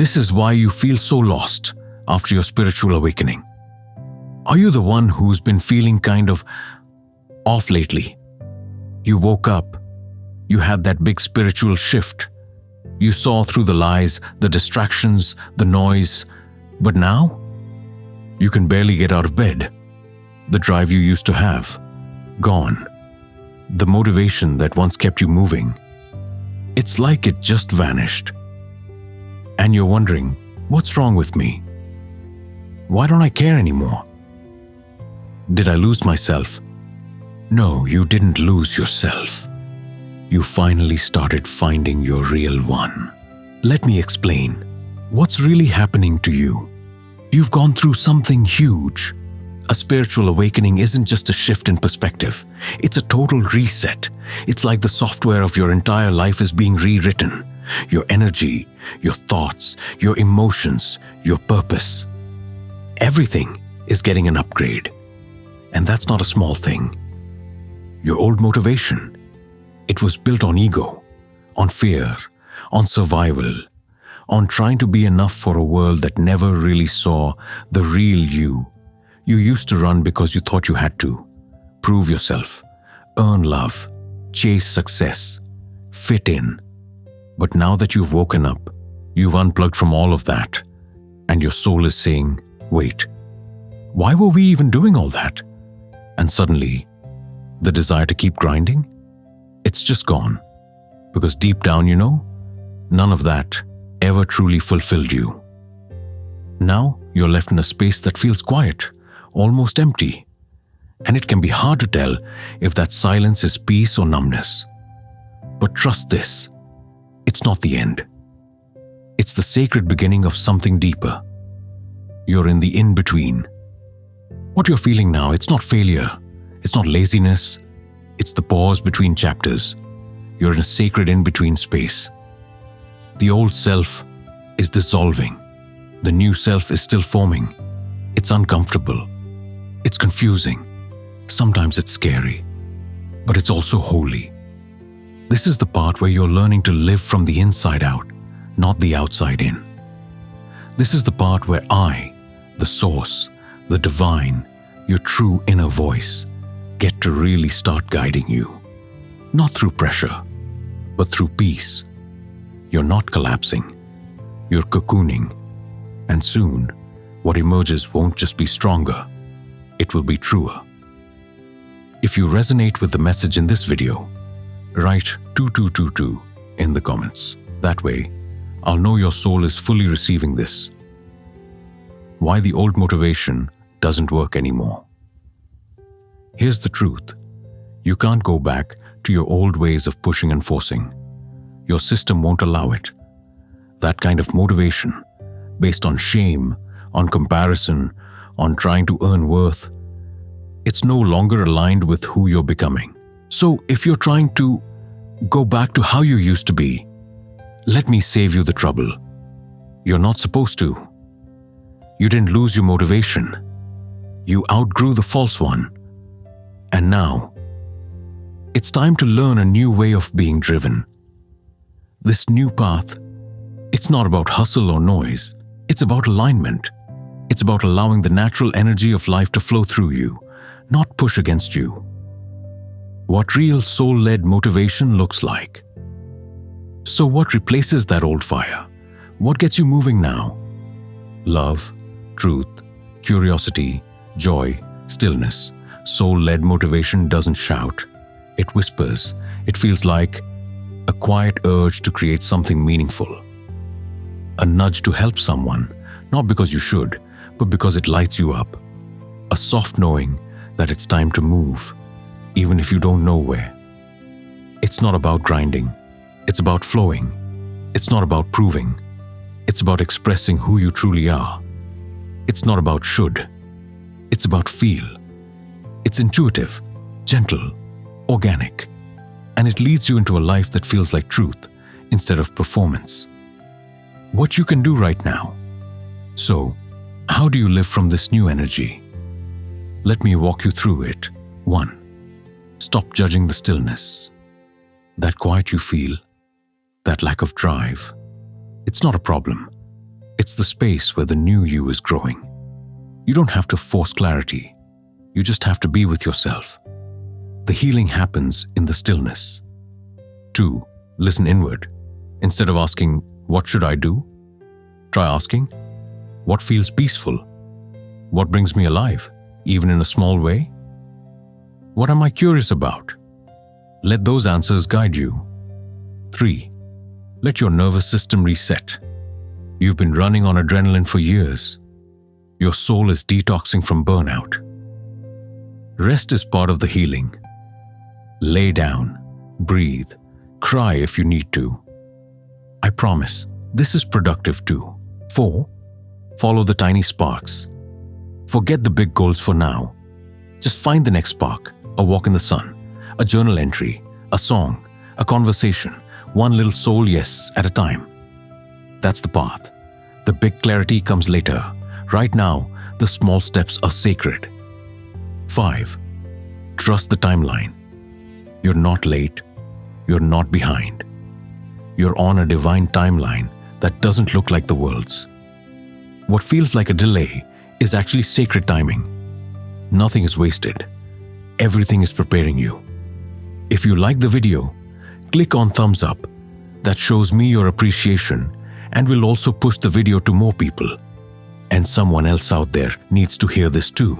This is why you feel so lost after your spiritual awakening. Are you the one who's been feeling kind of off lately? You woke up, you had that big spiritual shift. You saw through the lies, the distractions, the noise, but now you can barely get out of bed. The drive you used to have, gone. The motivation that once kept you moving, it's like it just vanished. And you're wondering, what's wrong with me? Why don't I care anymore? Did I lose myself? No, you didn't lose yourself. You finally started finding your real one. Let me explain. What's really happening to you? You've gone through something huge. A spiritual awakening isn't just a shift in perspective. It's a total reset. It's like the software of your entire life is being rewritten. Your energy, your thoughts, your emotions, your purpose. Everything is getting an upgrade. And that's not a small thing. Your old motivation, it was built on ego, on fear, on survival, on trying to be enough for a world that never really saw the real you. You used to run because you thought you had to. Prove yourself, earn love, chase success, fit in. But now that you've woken up, you've unplugged from all of that, and your soul is saying, wait, why were we even doing all that? And suddenly, the desire to keep grinding, it's just gone. Because deep down, you know, none of that ever truly fulfilled you. Now, you're left in a space that feels quiet, almost empty. And it can be hard to tell if that silence is peace or numbness. But trust this, it's not the end. It's the sacred beginning of something deeper. You're in the in-between. What you're feeling now, it's not failure. It's not laziness. It's the pause between chapters. You're in a sacred in-between space. The old self is dissolving. The new self is still forming. It's uncomfortable. It's confusing. Sometimes it's scary. But it's also holy. This is the part where you're learning to live from the inside out, not the outside in. This is the part where I, the source, the divine, your true inner voice, get to really start guiding you. Not through pressure, but through peace. You're not collapsing. You're cocooning. And soon, what emerges won't just be stronger, it will be truer. If you resonate with the message in this video, write 2222 in the comments. That way, I'll know your soul is fully receiving this. Why the old motivation doesn't work anymore. Here's the truth. You can't go back to your old ways of pushing and forcing. Your system won't allow it. That kind of motivation, based on shame, on comparison, on trying to earn worth, it's no longer aligned with who you're becoming. So if you're trying to go back to how you used to be, let me save you the trouble. You're not supposed to. You didn't lose your motivation. You outgrew the false one. And now, it's time to learn a new way of being driven. This new path, it's not about hustle or noise. It's about alignment. It's about allowing the natural energy of life to flow through you, not push against you. What real soul-led motivation looks like. So what replaces that old fire? What gets you moving now? Love, truth, curiosity, joy, stillness. Soul-led motivation doesn't shout. It whispers. It feels like a quiet urge to create something meaningful. A nudge to help someone, not because you should, but because it lights you up. A soft knowing that it's time to move, even if you don't know where. It's not about grinding. It's about flowing. It's not about proving. It's about expressing who you truly are. It's not about should. It's about feel. It's intuitive, gentle, organic, and it leads you into a life that feels like truth instead of performance. What you can do right now. So, how do you live from this new energy? Let me walk you through it. 1. Stop judging the stillness. That quiet you feel, that lack of drive, it's not a problem. It's the space where the new you is growing. You don't have to force clarity. You just have to be with yourself. The healing happens in the stillness. 2. Listen inward. Instead of asking, "What should I do?" try asking, "What feels peaceful? What brings me alive, even in a small way? What am I curious about?" Let those answers guide you. 3. Let your nervous system reset. You've been running on adrenaline for years. Your soul is detoxing from burnout. Rest is part of the healing. Lay down, breathe, cry if you need to. I promise, this is productive too. 4. Follow the tiny sparks. Forget the big goals for now. Just find the next spark, a walk in the sun, a journal entry, a song, a conversation, one little soul yes at a time. That's the path. The big clarity comes later. Right now, the small steps are sacred. 5. Trust the timeline. You're not late. You're not behind. You're on a divine timeline that doesn't look like the world's. What feels like a delay is actually sacred timing. Nothing is wasted. Everything is preparing you. If you like the video, click on thumbs up. That shows me your appreciation and will also push the video to more people. And someone else out there needs to hear this too.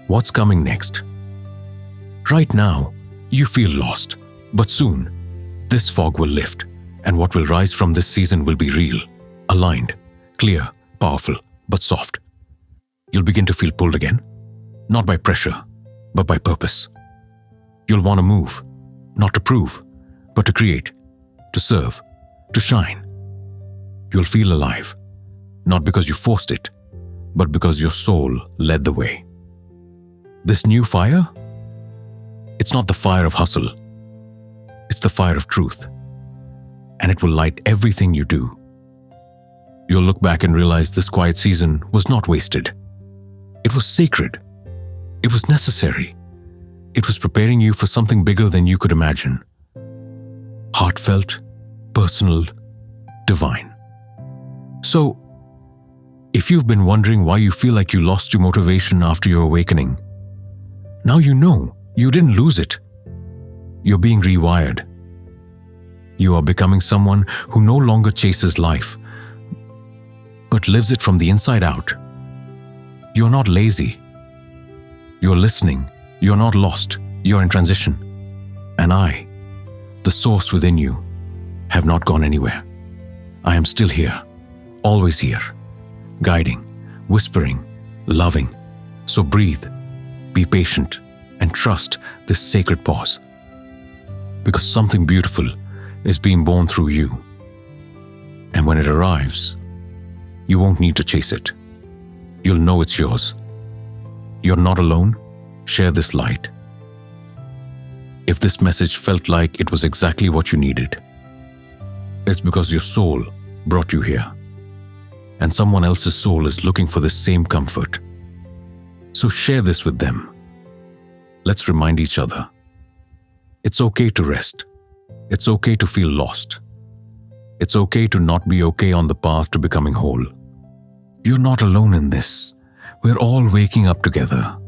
What's coming next? Right now, you feel lost, but soon, this fog will lift, and what will rise from this season will be real, aligned, clear, powerful, but soft. You'll begin to feel pulled again, not by pressure, but by purpose. You'll want to move, not to prove, but to create, to serve, to shine. You'll feel alive, not because you forced it, but because your soul led the way. This new fire? It's not the fire of hustle. It's the fire of truth. And it will light everything you do. You'll look back and realize this quiet season was not wasted. It was sacred. It was necessary. It was preparing you for something bigger than you could imagine. Heartfelt, personal, divine. So, if you've been wondering why you feel like you lost your motivation after your awakening, now you know you didn't lose it. You're being rewired. You are becoming someone who no longer chases life, but lives it from the inside out. You're not lazy. You're listening. You're not lost. You're in transition. And I, the source within you, have not gone anywhere. I am still here, always here, guiding, whispering, loving. So breathe, be patient, and trust this sacred pause. Because something beautiful is being born through you. And when it arrives, you won't need to chase it. You'll know it's yours. You're not alone. Share this light. If this message felt like it was exactly what you needed, it's because your soul brought you here. And someone else's soul is looking for the same comfort. So share this with them. Let's remind each other. It's okay to rest. It's okay to feel lost. It's okay to not be okay on the path to becoming whole. You're not alone in this. We're all waking up together.